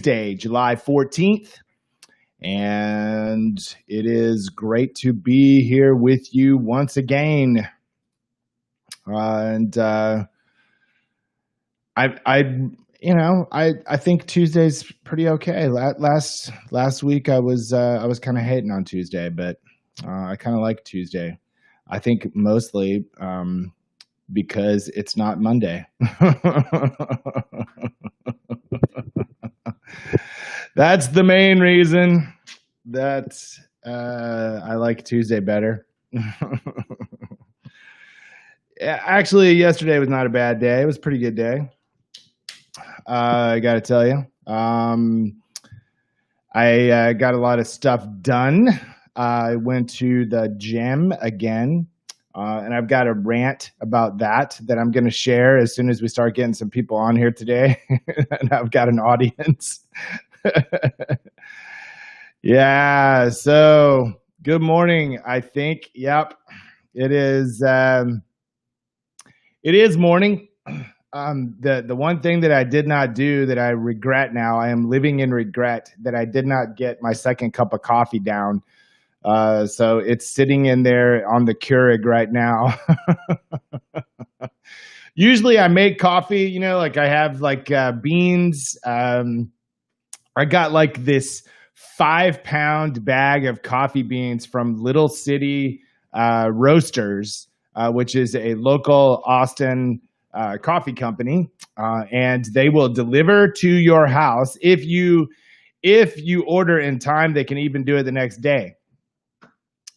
Tuesday, July 14th, and it is great to be here with you once again. I think Tuesday's pretty okay. Last week I was kind of hating on Tuesday, but I kind of like Tuesday. I think mostly because it's not Monday. That's the main reason that I like Tuesday better. Actually, yesterday was not a bad day. It was a pretty good day. I got to tell you. I got a lot of stuff done. I went to the gym again, and I've got a rant about that I'm going to share as soon as we start getting some people on here today. And I've got an audience. Yeah, so good morning, I think. Yep, it is. It is morning. The one thing that I did not do that I regret now, I am living in regret that I did not get my second cup of coffee down. So it's sitting in there on the Keurig right now. Usually I make coffee, like I have beans. I got like this 5-pound bag of coffee beans from Little City Roasters, which is a local Austin coffee company, and they will deliver to your house if you order in time. They can even do it the next day.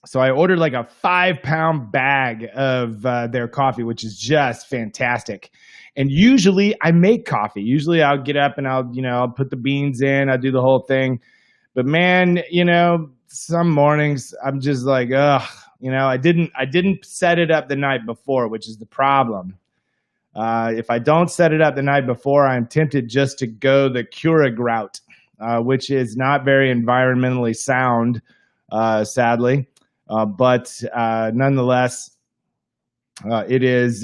So I ordered like a 5-pound bag of their coffee, which is just fantastic. And usually I make coffee. Usually I'll get up and I'll put the beans in, I'll do the whole thing. But man, some mornings I'm just like, ugh, I didn't set it up the night before, which is the problem. If I don't set it up the night before, I'm tempted just to go the Keurig route, which is not very environmentally sound, sadly. But nonetheless, it is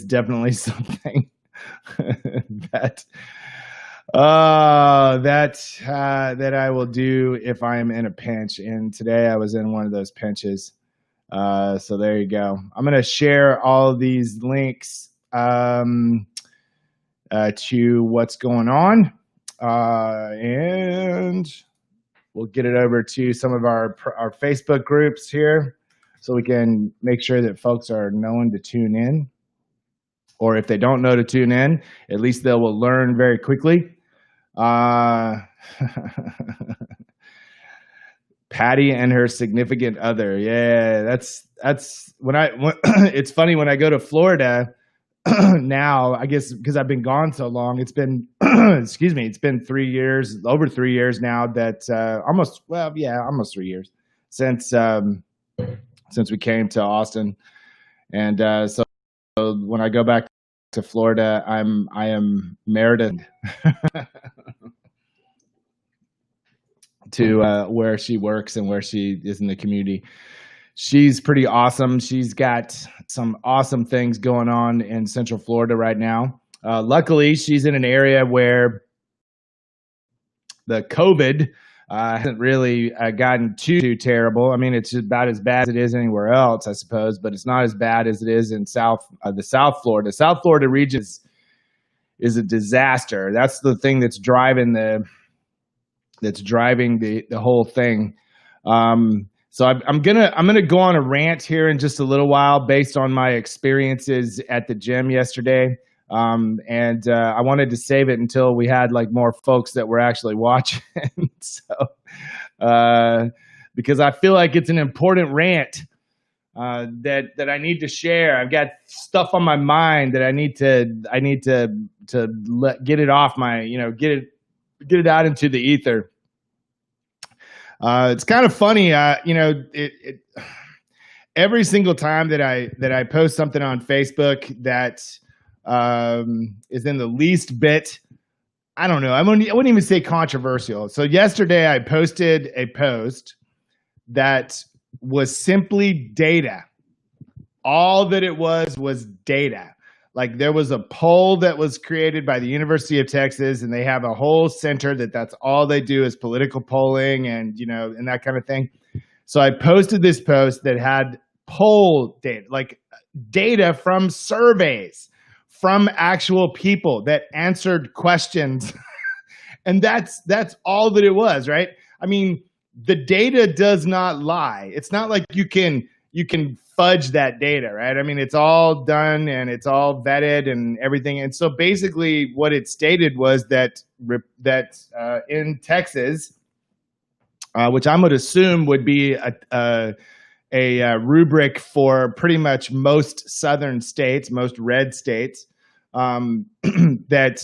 definitely something that I will do if I am in a pinch. And today I was in one of those pinches. So there you go. I'm going to share all of these links to what's going on, and we'll get it over to some of our Facebook groups here so we can make sure that folks are knowing to tune in. Or if they don't know to tune in, at least they will learn very quickly. Patty and her significant other. Yeah, that's when it's funny when I go to Florida now, I guess because I've been gone so long, it's been, excuse me, it's been over 3 years now that, almost 3 years since we came to Austin. And, so when I go back to Florida, I am merited to, where she works and where she is in the community. She's pretty awesome. She's got some awesome things going on in Central Florida right now. Luckily, she's in an area where the COVID hasn't really gotten too terrible. I mean, it's about as bad as it is anywhere else, I suppose, but it's not as bad as it is in the South Florida. South Florida region is a disaster. That's the thing that's driving the whole thing. So I'm gonna go on a rant here in just a little while based on my experiences at the gym yesterday, and I wanted to save it until we had like more folks that were actually watching. So because I feel like it's an important rant that I need to share. I've got stuff on my mind that I need to get it off my get it out into the ether. It's kind of funny, every single time that I post something on Facebook that is in the least bit, I don't know, I wouldn't even say controversial. So yesterday I posted a post that was simply data. All that it was data. Like there was a poll that was created by the University of Texas, and they have a whole center that's all they do is political polling and and that kind of thing. So I posted this post that had poll data, like data from surveys from actual people that answered questions. And that's all that it was, right? I mean, the data does not lie. It's not like you can fudge that data, right? I mean, it's all done and it's all vetted and everything. And so basically what it stated was that in Texas, which I would assume would be a rubric for pretty much most southern states, most red states, that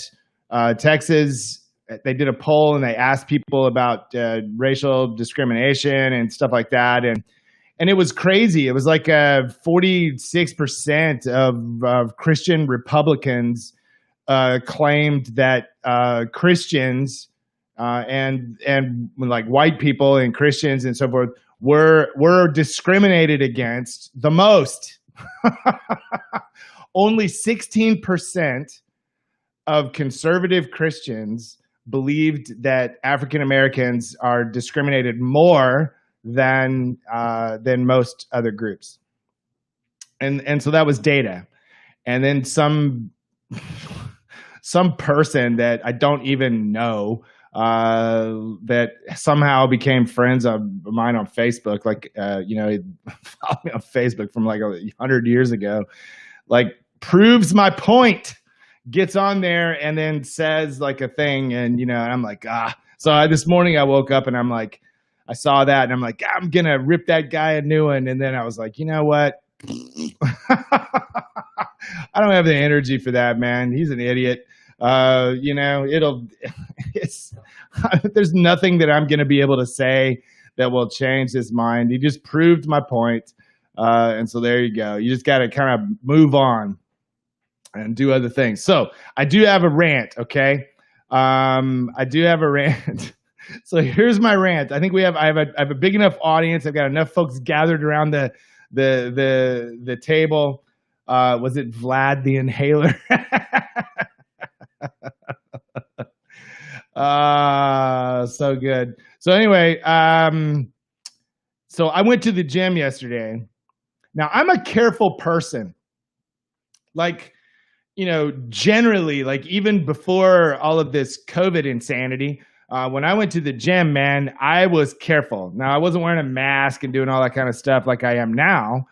Texas, they did a poll and they asked people about racial discrimination and stuff like that. And it was crazy. It was like 46% of Christian Republicans claimed that Christians and like white people and Christians and so forth were discriminated against the most. Only 16% of conservative Christians believed that African Americans are discriminated more than most other groups, and so that was data. And then some person that I don't even know that somehow became friends of mine on Facebook, like he followed me on Facebook from like 100 years ago, like proves my point, gets on there and then says like a thing, and and I'm like, so this morning I woke up and I'm like, I saw that and I'm like, I'm gonna rip that guy a new one. And then I was like, you know what? I don't have the energy for that, man. He's an idiot. There's nothing that I'm gonna be able to say that will change his mind. He just proved my point. And so there you go. You just gotta kind of move on and do other things. So I do have a rant, okay? I do have a rant. So here's my rant. I think I have a big enough audience. I've got enough folks gathered around the table. Was it Vlad the Inhaler? So good. So anyway, so I went to the gym yesterday. Now I'm a careful person. Like, generally, like even before all of this COVID insanity, when I went to the gym, man, I was careful. Now, I wasn't wearing a mask and doing all that kind of stuff like I am now,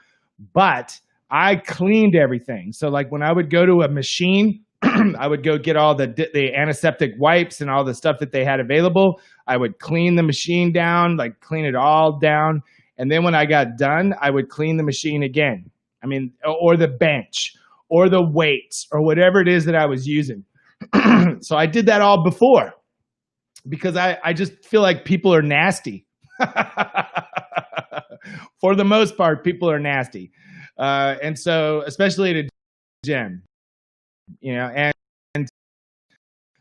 but I cleaned everything. So like when I would go to a machine, I would go get all the antiseptic wipes and all the stuff that they had available. I would clean the machine down, like clean it all down. And then when I got done, I would clean the machine again. I mean, or the bench or the weights or whatever it is that I was using. So I did that all before because I just feel like people are nasty. For the most part, people are nasty. And so, especially at a gym, and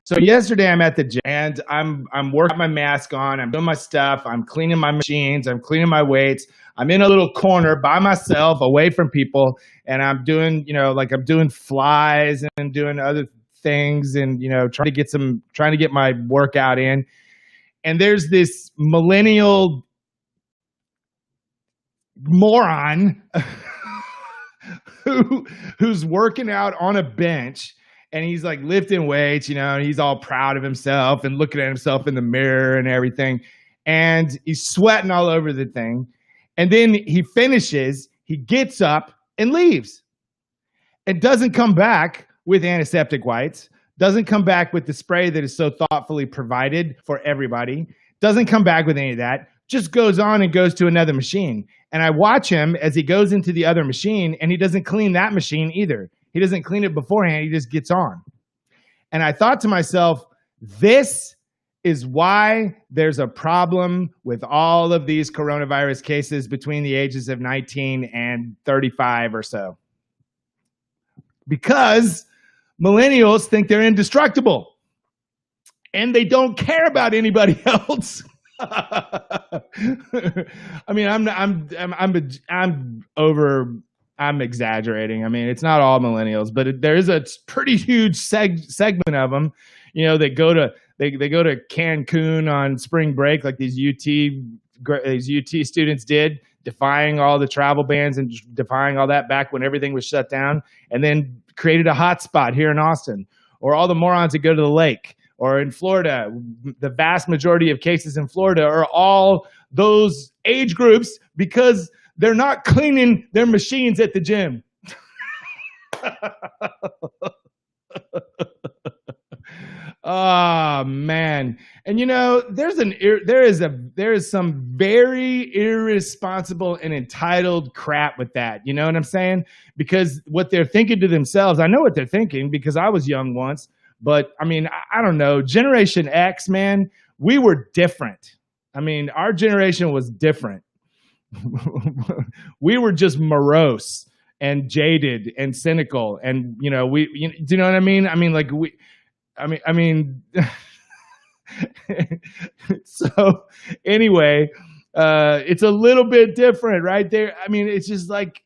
so yesterday I'm at the gym and I'm working my mask on, I'm doing my stuff, I'm cleaning my machines, I'm cleaning my weights. I'm in a little corner by myself away from people, and I'm doing, I'm doing flies and doing other things and, trying to get my workout in. And there's this millennial moron who's working out on a bench, and he's like lifting weights, and he's all proud of himself and looking at himself in the mirror and everything. And he's sweating all over the thing. And then he finishes, he gets up and leaves. It doesn't come back with antiseptic wipes, doesn't come back with the spray that is so thoughtfully provided for everybody, doesn't come back with any of that, just goes on and goes to another machine. And I watch him as he goes into the other machine, and he doesn't clean that machine either. He doesn't clean it beforehand, he just gets on. And I thought to myself, this is why there's a problem with all of these coronavirus cases between the ages of 19 and 35 or so. Because millennials think they're indestructible and they don't care about anybody else. I mean, I'm over I'm exaggerating. I mean, it's not all millennials, but there is a pretty huge segment of them, that they go to Cancun on spring break, like these UT students did, defying all the travel bans and defying all that back when everything was shut down, and then created a hot spot here in Austin, or all the morons that go to the lake, or in Florida. The vast majority of cases in Florida are all those age groups because they're not cleaning their machines at the gym. Oh man. And there is some very irresponsible and entitled crap with that. You know what I'm saying? Because what they're thinking to themselves, I know what they're thinking because I was young once, but I mean, I don't know. Generation X, man, we were different. I mean, our generation was different. We were just morose and jaded and cynical, and do you know what I mean? I mean, like I mean, so anyway, it's a little bit different, right there. I mean, it's like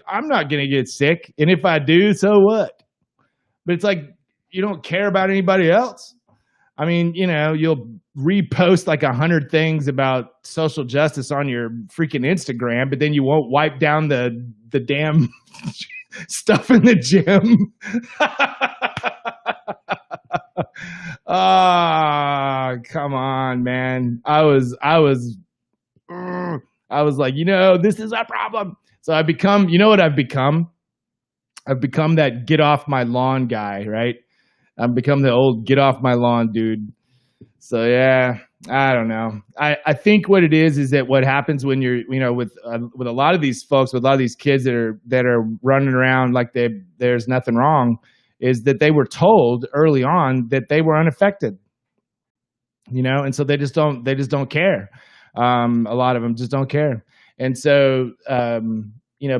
I'm not gonna get sick, and if I do, so what? But it's like you don't care about anybody else. I mean, you'll repost like 100 things about social justice on your freaking Instagram, but then you won't wipe down the damn stuff in the gym. Ah, come on, man. I was like, this is a problem. So you know what I've become? I've become that get off my lawn guy, right? I've become the old get off my lawn dude. So yeah, I don't know. I think what it is that what happens when you're, with a lot of these folks, with a lot of these kids that are running around like there's nothing wrong, is that they were told early on that they were unaffected, and so they just don't care. A lot of them just don't care, and so but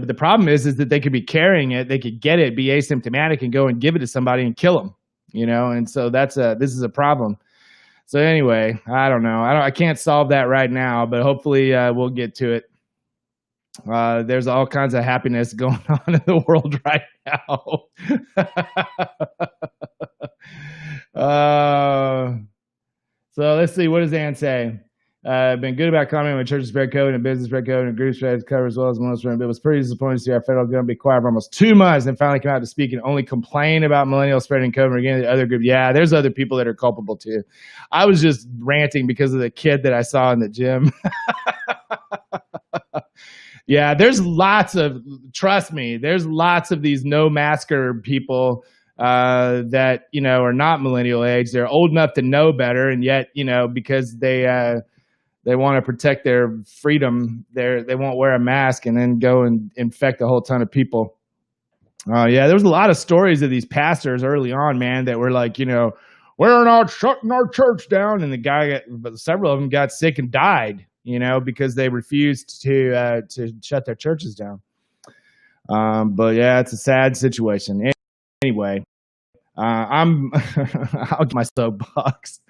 the problem is that they could be carrying it, they could get it, be asymptomatic, and go and give it to somebody and kill them, and so this is a problem. So anyway, I don't know. I can't solve that right now, but hopefully we'll get to it. There's all kinds of happiness going on in the world right now. So let's see. What does Ann say? Been good about commenting when churches spread COVID and business spread COVID and groups spread COVID as well as most. It was pretty disappointing to see our federal government be quiet for almost 2 months and finally come out to speak and only complain about millennials spreading COVID again. The other group, yeah, there's other people that are culpable too. I was just ranting because of the kid that I saw in the gym. Yeah, trust me, there's lots of these no masker people that are not millennial age. They're old enough to know better, and yet because they want to protect their freedom, they won't wear a mask and then go and infect a whole ton of people. Yeah, there was a lot of stories of these pastors early on, man, that were like, we're not shutting our church down, and several of them got sick and died, because they refused to shut their churches down. But yeah, it's a sad situation. Anyway. I'll get my soapbox.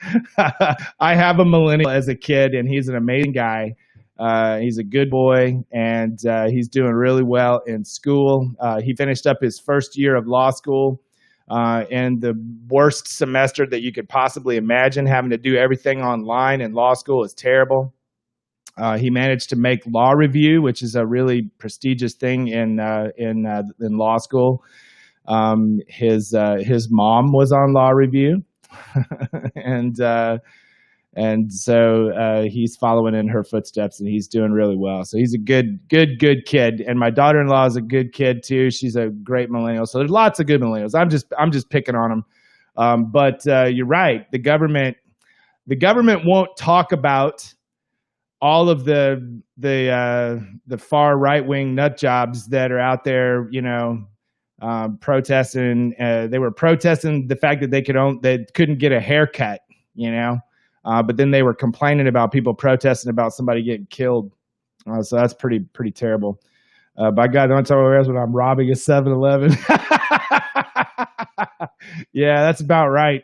I have a millennial as a kid, and he's an amazing guy. He's a good boy, and he's doing really well in school. He finished up his first year of law school, and the worst semester that you could possibly imagine. Having to do everything online in law school is terrible. He managed to make law review, which is a really prestigious thing in law school. His mom was on law review, and so he's following in her footsteps, and he's doing really well. So he's a good kid. And my daughter-in-law is a good kid too. She's a great millennial. So there's lots of good millennials. I'm just picking on them. But you're right. The government won't talk about all of the far right-wing nut jobs that are out there, protesting. They were protesting the fact that they couldn't get a haircut, but then they were complaining about people protesting about somebody getting killed. So that's pretty terrible. By God, don't tell me when I'm robbing a 7-Eleven. Yeah, that's about right.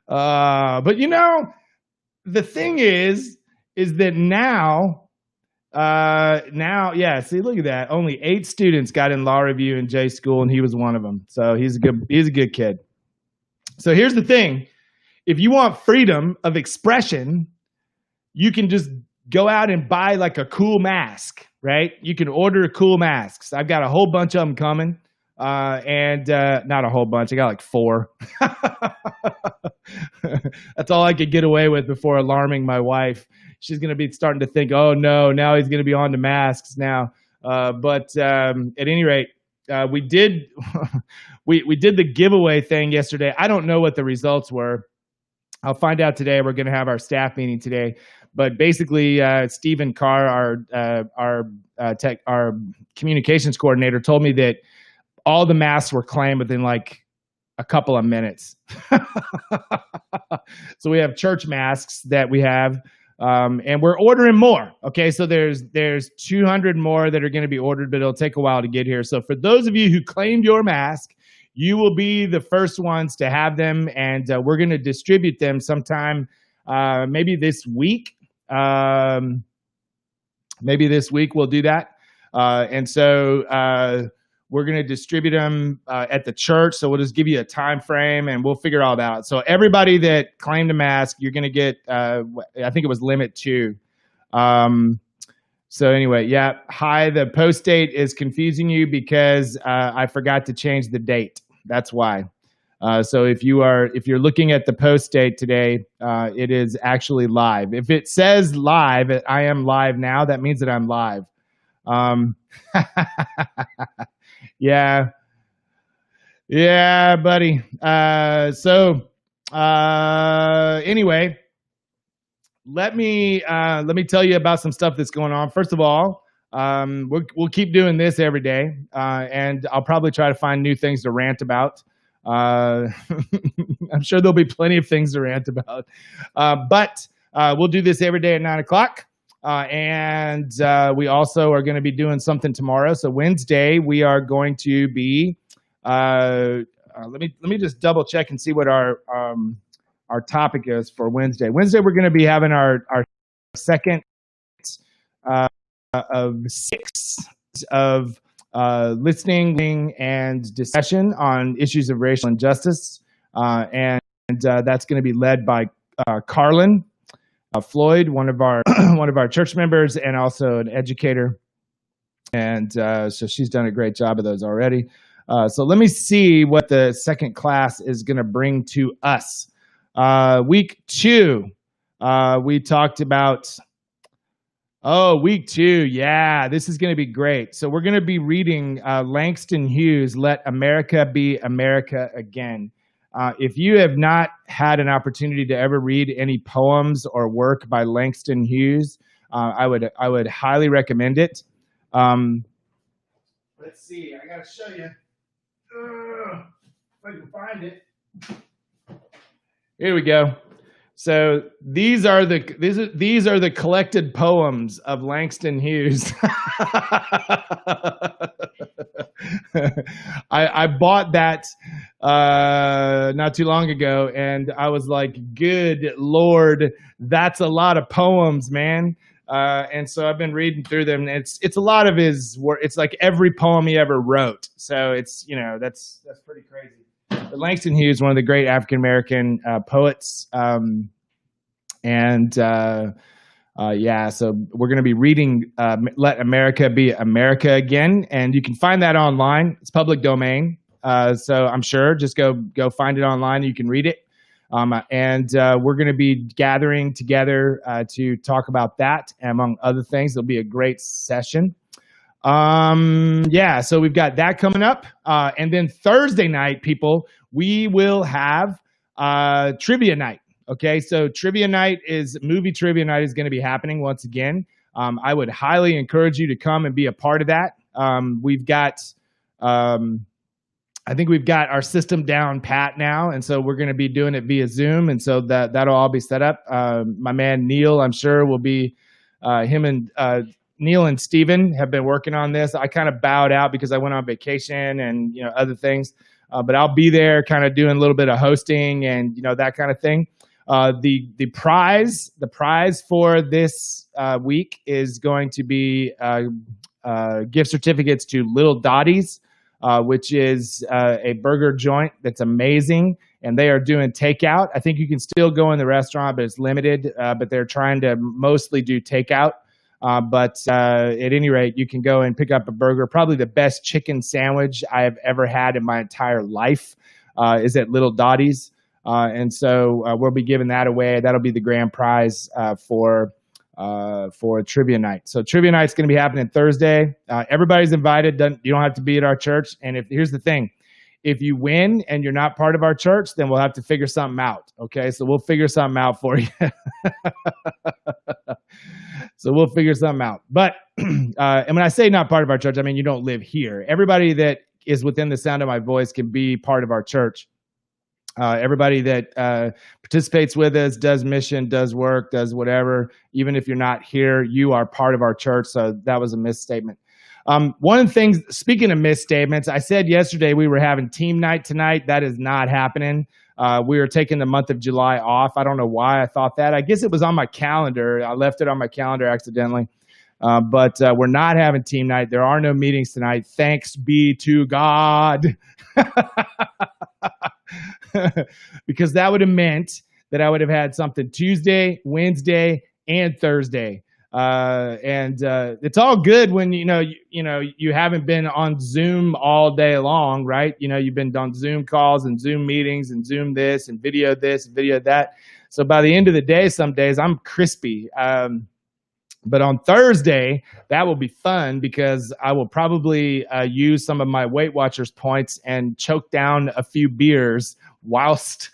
But the thing is that now Now, yeah, see, look at that. Only 8 students got in law review in Jay's school, and he was one of them. So he's a good kid. So here's the thing. If you want freedom of expression, you can just go out and buy like a cool mask, right? You can order cool masks. I've got a whole bunch of them coming. And not a whole bunch. I got like 4. That's all I could get away with before alarming my wife. She's going to be starting to think, oh no, now he's going to be on to masks now. But at any rate, we did we did the giveaway thing yesterday. I don't know what the results were. I'll find out today. We're going to have our staff meeting today. But basically, Stephen Carr, our communications coordinator, told me that all the masks were claimed within like a couple of minutes. So we have church masks that we have, and we're ordering more. Okay, so there's 200 more that are going to be ordered, but it'll take a while to get here. So for those of you who claimed your mask, you will be the first ones to have them, and we're going to distribute them sometime, maybe this week. Maybe this week we'll do that. And so we're going to distribute them at the church. So we'll just give you a time frame, and we'll figure all that out. So everybody that claimed a mask, you're going to get, I think it was limit 2. So anyway, yeah. Hi, the post date is confusing you because I forgot to change the date. That's why. So if you're looking at the post date today, it is actually live. If it says live, I am live now, that means that I'm live. Yeah. Yeah, buddy. Anyway, let me tell you about some stuff that's going on. First of all, we'll keep doing this every day, and I'll probably try to find new things to rant about. I'm sure there'll be plenty of things to rant about, but we'll do this every day at 9:00. And we also are going to be doing something tomorrow. So Wednesday we are going to be. Let me just double check and see what our topic is for Wednesday. Wednesday we're going to be having our second of 6 of listening and discussion on issues of racial injustice, and that's going to be led by Carlin Floyd, one of our church members, and also an educator. And so she's done a great job of those already. So let me see what the second class is going to bring to us. Week 2, we talked about. Oh, week 2. Yeah, this is going to be great. So we're going to be reading Langston Hughes' Let America Be America Again. If you have not had an opportunity to ever read any poems or work by Langston Hughes, I would highly recommend it. Let's see. I got to show you. If I can find it. Here we go. So these are the collected poems of Langston Hughes. I bought that not too long ago, and I was like, "Good Lord, that's a lot of poems, man!" And so I've been reading through them. And it's a lot of his work. It's like every poem he ever wrote. So it's that's pretty crazy. But Langston Hughes, one of the great African American poets, yeah. So we're going to be reading "Let America Be America Again," and you can find that online. It's public domain, so I'm sure just go find it online. You can read it, and we're going to be gathering together to talk about that, among other things. It'll be a great session. Yeah, so we've got that coming up. And then Thursday night, people, we will have trivia night. Okay, so movie trivia night is going to be happening once again. I would highly encourage you to come and be a part of that. I think we've got our system down pat now, and so we're going to be doing it via Zoom, and so that'll all be set up. My man Neil, I'm sure, will be him and Neil and Steven have been working on this. I kind of bowed out because I went on vacation and other things, but I'll be there kind of doing a little bit of hosting and that kind of thing. The prize for this week is going to be gift certificates to Little Dottie's, which is a burger joint that's amazing, and they are doing takeout. I think you can still go in the restaurant, but it's limited. But they're trying to mostly do takeout. But at any rate, you can go and pick up a burger. Probably the best chicken sandwich I have ever had in my entire life is at Little Dottie's. And so we'll be giving that away. That'll be the grand prize for trivia night. So trivia night's going to be happening Thursday. Everybody's invited. You don't have to be at our church. And here's the thing. If you win and you're not part of our church, then we'll have to figure something out. Okay, so we'll figure something out for you. So we'll figure something out. But and when I say not part of our church, I mean you don't live here. Everybody that is within the sound of my voice can be part of our church. Everybody that participates with us, does mission, does work, does whatever. Even if you're not here, you are part of our church. So that was a misstatement. One of the things, speaking of misstatements, I said yesterday we were having team night tonight. That is not happening. We were taking the month of July off. I don't know why I thought that. I guess it was on my calendar. I left it on my calendar accidentally. But we're not having team night. There are no meetings tonight. Thanks be to God. Because that would have meant that I would have had something Tuesday, Wednesday, and Thursday. And it's all good when you haven't been on Zoom all day long, right? You've been on Zoom calls and Zoom meetings and Zoom this and video that. So by the end of the day, some days I'm crispy. But on Thursday, that will be fun because I will probably use some of my Weight Watchers points and choke down a few beers whilst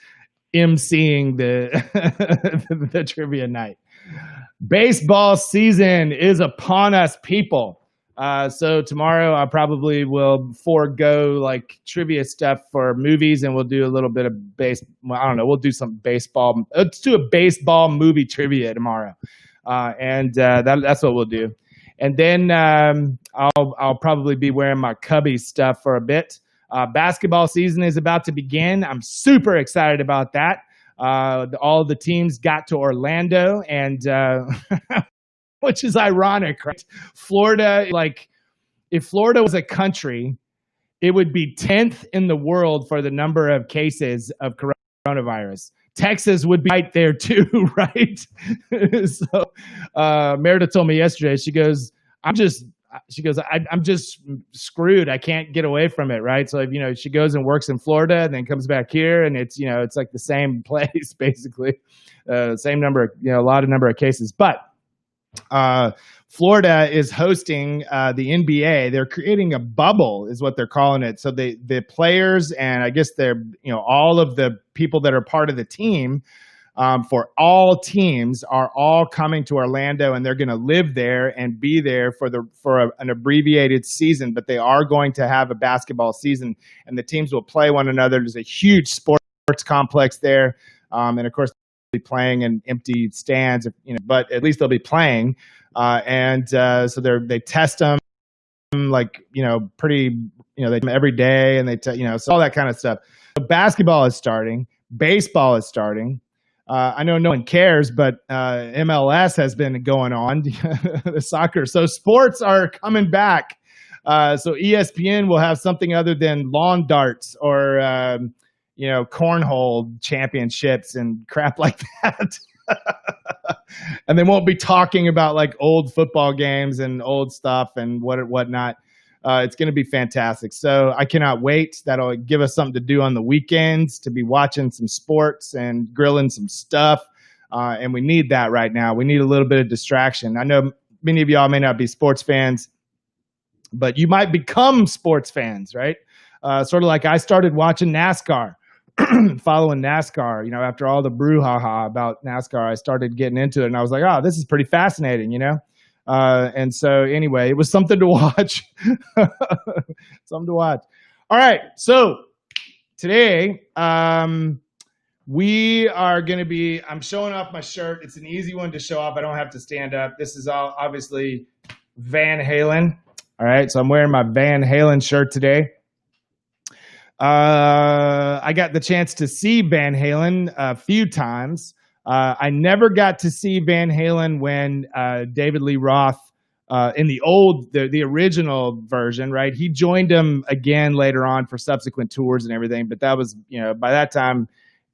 emceeing the trivia night. Baseball season is upon us, people. So tomorrow I probably will forego like trivia stuff for movies, and we'll do a little bit of I don't know. We'll do some baseball. Let's do a baseball movie trivia tomorrow, and that's what we'll do. And then I'll probably be wearing my Cubby stuff for a bit. Basketball season is about to begin. I'm super excited about that. All the teams got to Orlando, and which is ironic, right? Florida, like if Florida was a country, it would be 10th in the world for the number of cases of coronavirus. Texas would be right there too, right? So Meredith told me yesterday, she goes, I'm just screwed. I can't get away from it, right? So if she goes and works in Florida and then comes back here, and it's it's like the same place basically, same number, a lot of number of cases. But Florida is hosting the NBA. They're creating a bubble, is what they're calling it. So the players and I guess they're all of the people that are part of the team. For all teams are all coming to Orlando, and they're going to live there and be there for an abbreviated season. But they are going to have a basketball season, and the teams will play one another. There's a huge sports complex there, and of course they'll be playing in empty stands, but at least they'll be playing. So they test them like pretty they every day, and so all that kind of stuff. So basketball is starting, baseball is starting. I know no one cares, but MLS has been going on, the soccer. So sports are coming back. So ESPN will have something other than lawn darts or, cornhole championships and crap like that. And they won't be talking about like old football games and old stuff and whatnot. It's going to be fantastic. So I cannot wait. That'll give us something to do on the weekends, to be watching some sports and grilling some stuff. And we need that right now. We need a little bit of distraction. I know many of y'all may not be sports fans, but you might become sports fans, right? Sort of like I started watching NASCAR, following NASCAR, after all the brouhaha about NASCAR, I started getting into it, and I was like, oh, this is pretty fascinating, And so anyway, it was something to watch. Something to watch. All right. So today we are going to be, I'm showing off my shirt. It's an easy one to show off. I don't have to stand up. This is all obviously Van Halen. All right. So I'm wearing my Van Halen shirt today. I got the chance to see Van Halen a few times. I never got to see Van Halen when David Lee Roth in the original version, right? He joined him again later on for subsequent tours and everything, but that was, by that time,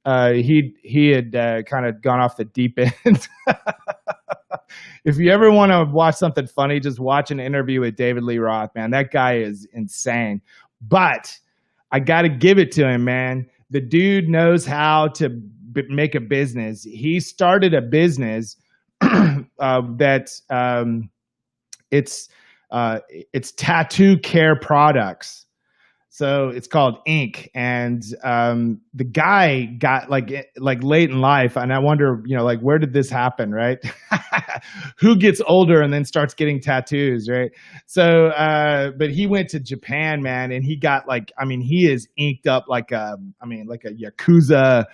he had kind of gone off the deep end. If you ever want to watch something funny, just watch an interview with David Lee Roth, man. That guy is insane. But I got to give it to him, man. The dude knows how to make a business. He started a business that it's tattoo care products. So it's called Ink, and the guy got like late in life, and I wonder, like, where did this happen, right? Who gets older and then starts getting tattoos, right? So, but he went to Japan, man, and he got he is inked up like a Yakuza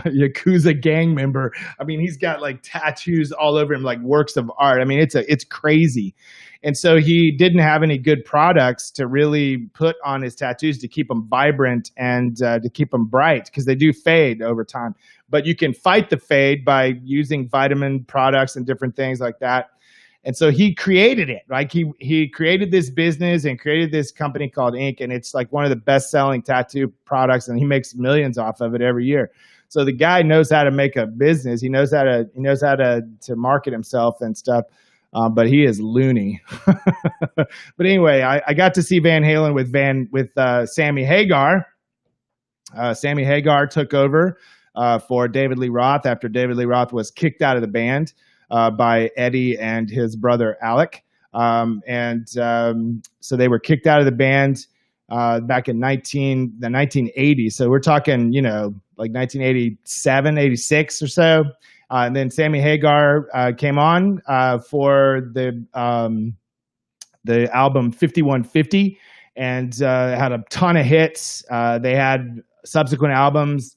Yakuza gang member. I mean, he's got like tattoos all over him, like works of art. I mean, it's crazy. And so he didn't have any good products to really put on his tattoos to keep them vibrant and to keep them bright, because they do fade over time. But you can fight the fade by using vitamin products and different things like that. And so he created it. Like he created this business and created this company called Ink, and it's like one of the best-selling tattoo products, and he makes millions off of it every year. So the guy knows how to make a business. He knows how to market himself and stuff. But he is loony. But anyway, I got to see Van Halen with Sammy Hagar. Sammy Hagar took over for David Lee Roth after David Lee Roth was kicked out of the band by Eddie and his brother Alec. So they were kicked out of the band back in the 1980s. So we're talking, like 1987, 86 or so. And then Sammy Hagar came on for the album 5150 and had a ton of hits. They had subsequent albums.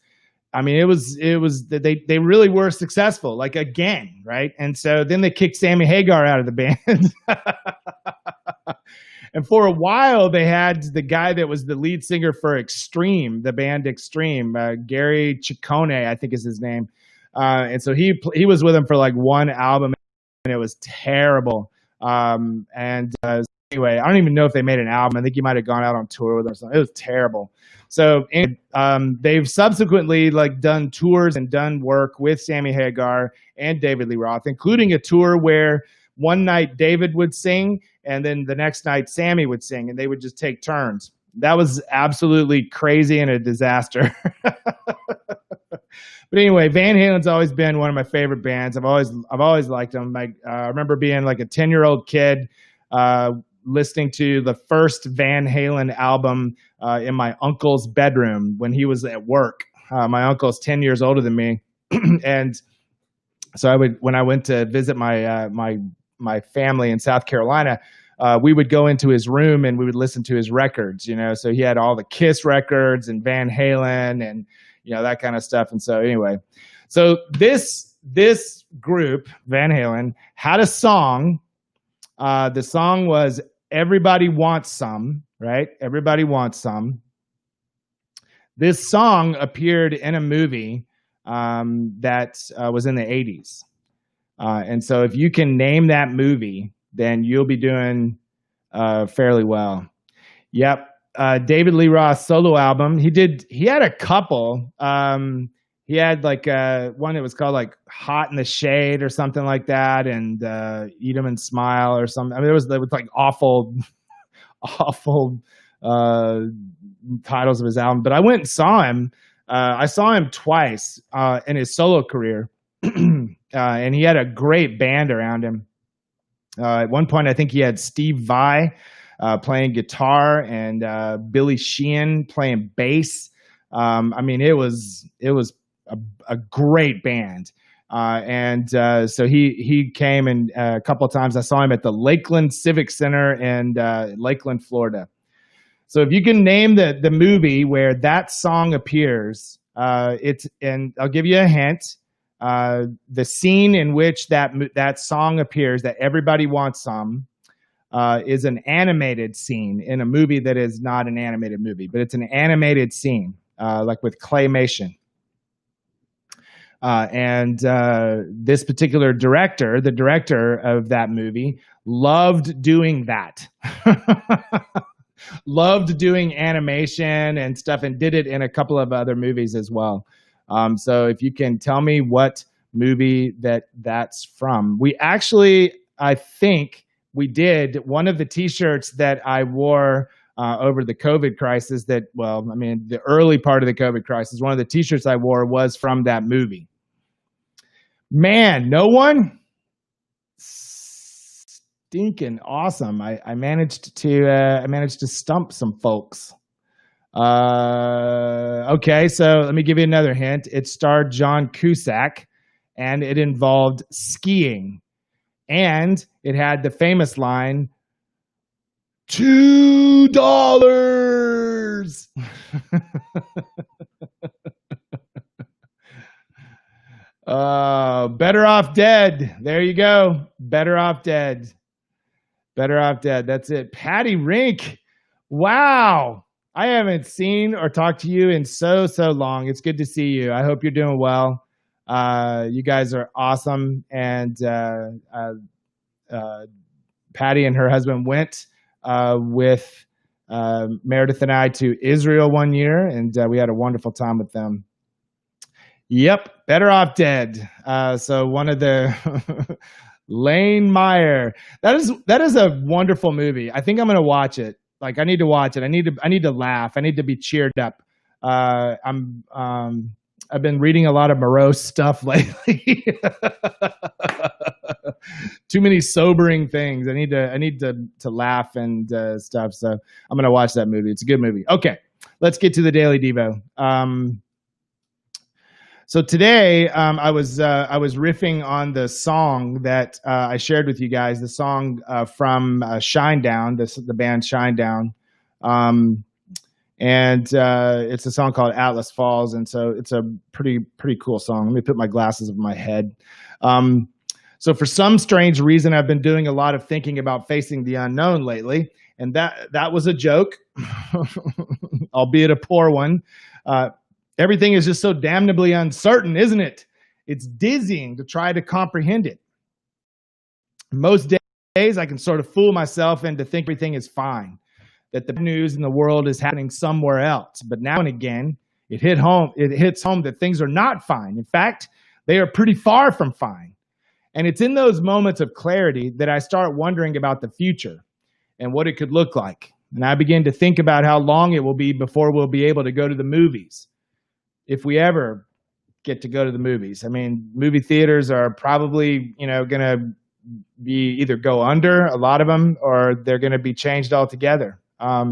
I mean, they really were successful, like again, right? And so then they kicked Sammy Hagar out of the band. And for a while, they had the guy that was the lead singer for Extreme, the band Extreme, Gary Ciccone, I think is his name. And so he was with him for like one album, and it was terrible. Anyway, I don't even know if they made an album. I think he might have gone out on tour with them or something. It was terrible. So they've subsequently like done tours and done work with Sammy Hagar and David Lee Roth, including a tour where one night David would sing and then the next night Sammy would sing, and they would just take turns. That was absolutely crazy and a disaster. But anyway, Van Halen's always been one of my favorite bands. I've always liked them. I remember being like a 10-year-old kid listening to the first Van Halen album in my uncle's bedroom when he was at work. My uncle's 10 years older than me, and so when I went to visit my family in South Carolina, we would go into his room and we would listen to his records. So he had all the Kiss records and Van Halen and that kind of stuff. And so anyway, so this group, Van Halen, had a song. The song was Everybody Wants Some, right? Everybody Wants Some. This song appeared in a movie that was in the 80s. And so if you can name that movie, then you'll be doing fairly well. Yep. David Lee Roth's solo album. He had a couple. He had like one that was called like Hot in the Shade or something like that, and Eat 'Em and Smile or something. I mean, there was like awful titles of his album. But I went and saw him. I saw him twice in his solo career, and he had a great band around him. At one point, I think he had Steve Vai playing guitar and Billy Sheehan playing bass. I mean, it was a great band. So he came, and a couple of times I saw him at the Lakeland Civic Center in Lakeland, Florida. So if you can name the movie where that song appears, and I'll give you a hint. The scene in which that song appears, that Everybody Wants Some, is an animated scene in a movie that is not an animated movie, but it's an animated scene, like with claymation. And this particular director, the director of that movie, loved doing that. Loved doing animation and stuff, and did it in a couple of other movies as well. So if you can tell me what movie that's from. We actually, I think we did one of the T-shirts that I wore over the COVID crisis. The early part of the COVID crisis. One of the T-shirts I wore was from that movie. Man, no one. Stinking awesome! I managed to stump some folks. Okay, so let me give you another hint. It starred John Cusack, and it involved skiing, and it had the famous line, $2. Better Off Dead. There you go. Better Off Dead. Better Off Dead. That's it. Patty Rink. Wow. I haven't seen or talked to you in so long. It's good to see you. I hope you're doing well. You guys are awesome. And Patty and her husband went with Meredith and I to Israel one year, and we had a wonderful time with them. Yep, Better Off Dead. So one of the Lane Meyer. That is a wonderful movie. I think I'm going to watch it. Like, I need to watch it. I need to laugh. I need to be cheered up. I've been reading a lot of morose stuff lately. Too many sobering things. I need to laugh and stuff. So I'm going to watch that movie. It's a good movie. Okay, let's get to the Daily Devo. So today I was riffing on the song that I shared with you guys, the song from Shinedown, the band Shinedown, and it's a song called Atlas Falls, and so it's a pretty cool song. Let me put my glasses over my head. So for some strange reason, I've been doing a lot of thinking about facing the unknown lately, and that was a joke, albeit a poor one. Everything is just so damnably uncertain, isn't it? It's dizzying to try to comprehend it. Most days, I can sort of fool myself into thinking everything is fine, that the news in the world is happening somewhere else. But now and again, it hits home that things are not fine. In fact, they are pretty far from fine. And it's in those moments of clarity that I start wondering about the future and what it could look like. And I begin to think about how long it will be before we'll be able to go to the movies, if we ever get to go to the movies. I mean, movie theaters are probably, going to be either go under, a lot of them, or they're going to be changed altogether. I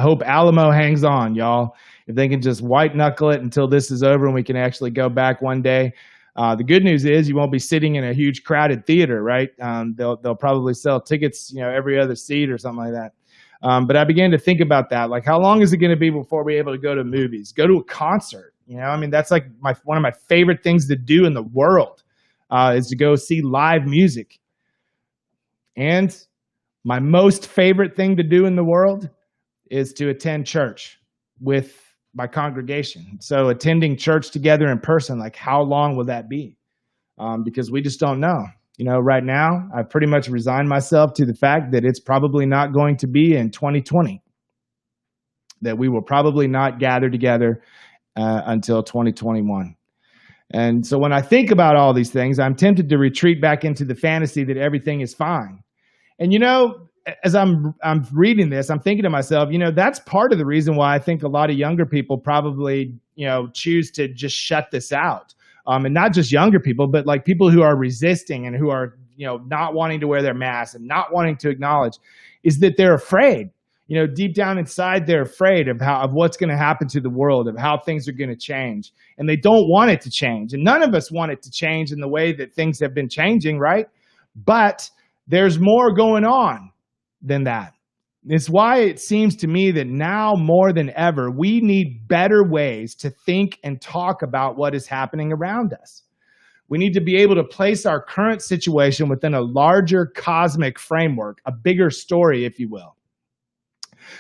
hope Alamo hangs on, y'all. If they can just white knuckle it until this is over and we can actually go back one day. The good news is you won't be sitting in a huge crowded theater, right? They'll probably sell tickets, every other seat or something like that. But I began to think about that. Like, how long is it going to be before we're able to go to movies, go to a concert? That's like one of my favorite things to do in the world is to go see live music. And my most favorite thing to do in the world is to attend church with my congregation. So attending church together in person, like, how long will that be? Because we just don't know. Right now, I've pretty much resigned myself to the fact that it's probably not going to be in 2020, that we will probably not gather together until 2021. And so when I think about all these things, I'm tempted to retreat back into the fantasy that everything is fine. And, as I'm reading this, I'm thinking to myself, that's part of the reason why I think a lot of younger people probably, choose to just shut this out. And not just younger people, but like people who are resisting and who are, not wanting to wear their masks and not wanting to acknowledge, is that they're afraid. Deep down inside, they're afraid of what's going to happen to the world, of how things are going to change. And they don't want it to change. And none of us want it to change in the way that things have been changing, right? But there's more going on than that. It's why it seems to me that now more than ever, we need better ways to think and talk about what is happening around us. We need to be able to place our current situation within a larger cosmic framework, a bigger story, if you will.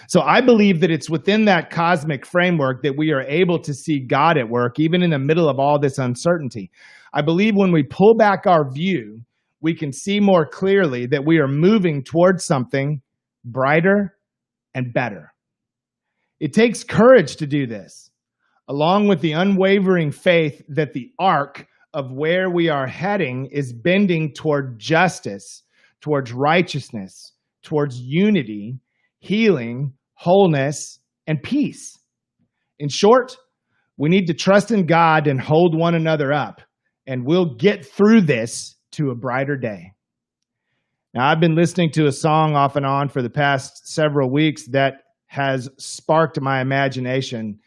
So I believe that it's within that cosmic framework that we are able to see God at work, even in the middle of all this uncertainty. I believe when we pull back our view, we can see more clearly that we are moving towards something brighter and better. It takes courage to do this, along with the unwavering faith that the arc of where we are heading is bending toward justice, towards righteousness, towards unity, healing, wholeness, and peace. In short, we need to trust in God and hold one another up, and we'll get through this to a brighter day. Now, I've been listening to a song off and on for the past several weeks that has sparked my imagination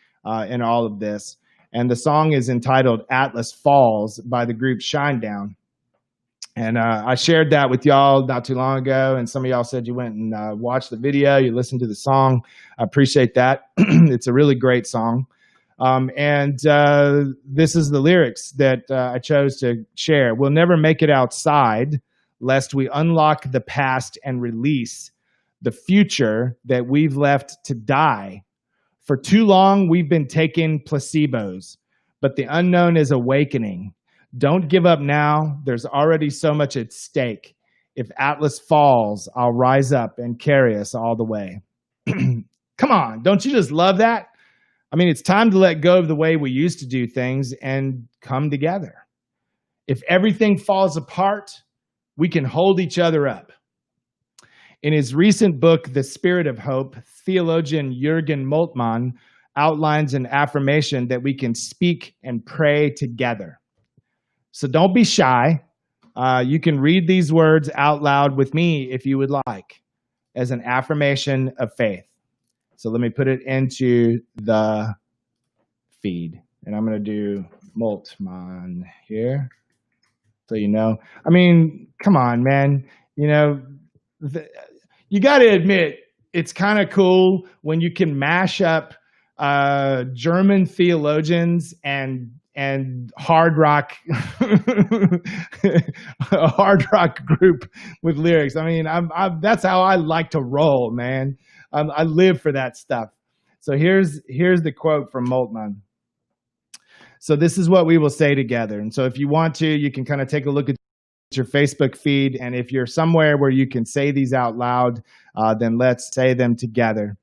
in all of this. And the song is entitled Atlas Falls by the group Shinedown. And I shared that with y'all not too long ago, and some of y'all said you went and watched the video, you listened to the song. I appreciate that. It's a really great song. This is the lyrics that I chose to share. We'll never make it outside lest we unlock the past and release the future that we've left to die. For too long, we've been taking placebos, but the unknown is awakening. Don't give up now. There's already so much at stake. If Atlas falls, I'll rise up and carry us all the way. Come on, don't you just love that? I mean, it's time to let go of the way we used to do things and come together. If everything falls apart, we can hold each other up. In his recent book, The Spirit of Hope, theologian Jürgen Moltmann outlines an affirmation that we can speak and pray together. So don't be shy. You can read these words out loud with me if you would like, as an affirmation of faith. So let me put it into the feed. And I'm going to do Moltmann here. So you know. I mean, come on, man. You know, you got to admit, it's kind of cool when you can mash up German theologians and hard rock, a hard rock group with lyrics. I mean, that's how I like to roll, man. I live for that stuff. So here's the quote from Moltmann. So this is what we will say together. And so if you want to, you can kind of take a look at your Facebook feed. And if you're somewhere where you can say these out loud, then let's say them together.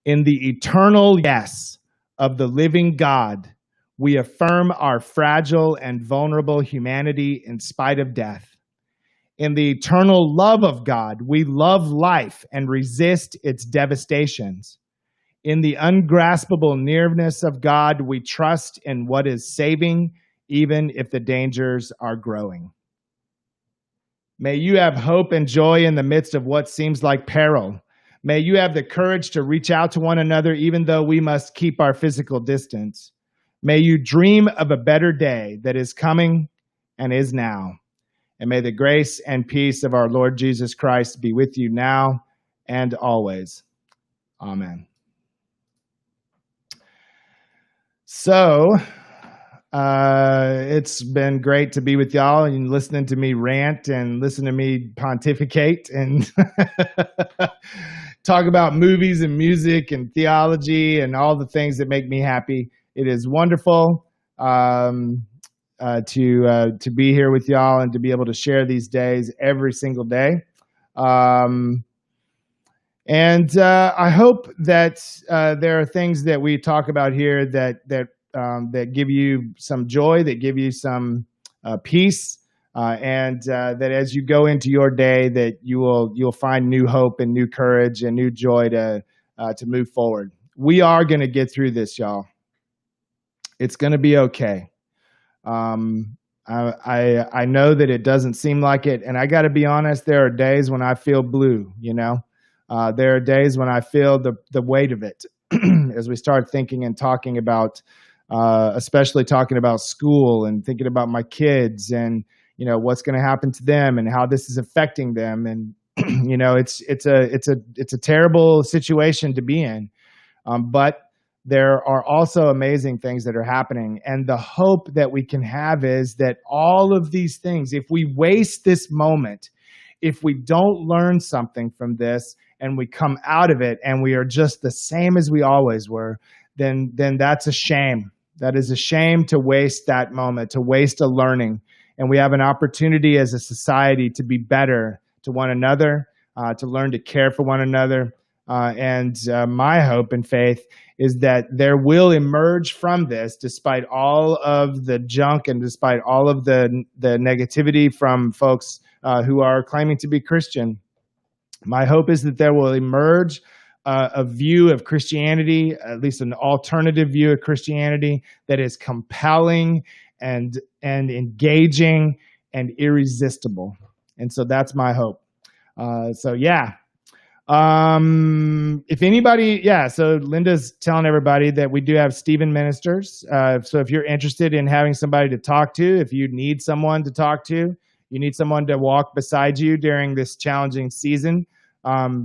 In the eternal yes of the living God, we affirm our fragile and vulnerable humanity in spite of death. In the eternal love of God, we love life and resist its devastations. In the ungraspable nearness of God, we trust in what is saving, even if the dangers are growing. May you have hope and joy in the midst of what seems like peril. May you have the courage to reach out to one another, even though we must keep our physical distance. May you dream of a better day that is coming and is now. And may the grace and peace of our Lord Jesus Christ be with you now and always. Amen. So, it's been great to be with y'all and listening to me rant and listen to me pontificate and talk about movies and music and theology and all the things that make me happy. It is wonderful to be here with y'all and to be able to share these days every single day. I hope that there are things that we talk about here that give you some joy, that give you some peace, and that as you go into your day, that you'll find new hope and new courage and new joy to move forward. We are going to get through this, y'all. It's going to be okay. I know that it doesn't seem like it, and I got to be honest. There are days when I feel blue. You know, there are days when I feel the weight of it as we start thinking and talking about, especially talking about school and thinking about my kids and what's going to happen to them and how this is affecting them. And it's a terrible situation to be in, but there are also amazing things that are happening. And the hope that we can have is that all of these things, if we waste this moment, if we don't learn something from this and we come out of it and we are just the same as we always were, then that's a shame. That is a shame to waste that moment, to waste a learning. And we have an opportunity as a society to be better to one another, to learn to care for one another. And my hope and faith is that there will emerge from this, despite all of the junk and despite all of the negativity from folks who are claiming to be Christian. My hope is that there will emerge a view of Christianity, at least an alternative view of Christianity that is compelling and engaging and irresistible. And so that's my hope. If anybody, so Linda's telling everybody that we do have Stephen Ministers. So if you're interested in having somebody to talk to, if you need someone to talk to, you need someone to walk beside you during this challenging season,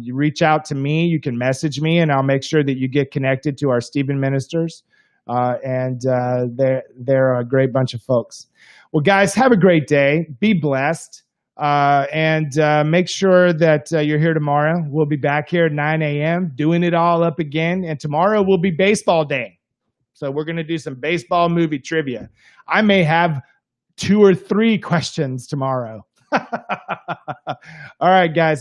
you reach out to me. You can message me, and I'll make sure that you get connected to our Stephen Ministers. They're a great bunch of folks. Well, guys, have a great day. Be blessed. And make sure that you're here tomorrow. We'll be back here at 9 a.m. doing it all up again. And tomorrow will be baseball day. So we're going to do some baseball movie trivia. I may have 2 or 3 questions tomorrow. All right, guys.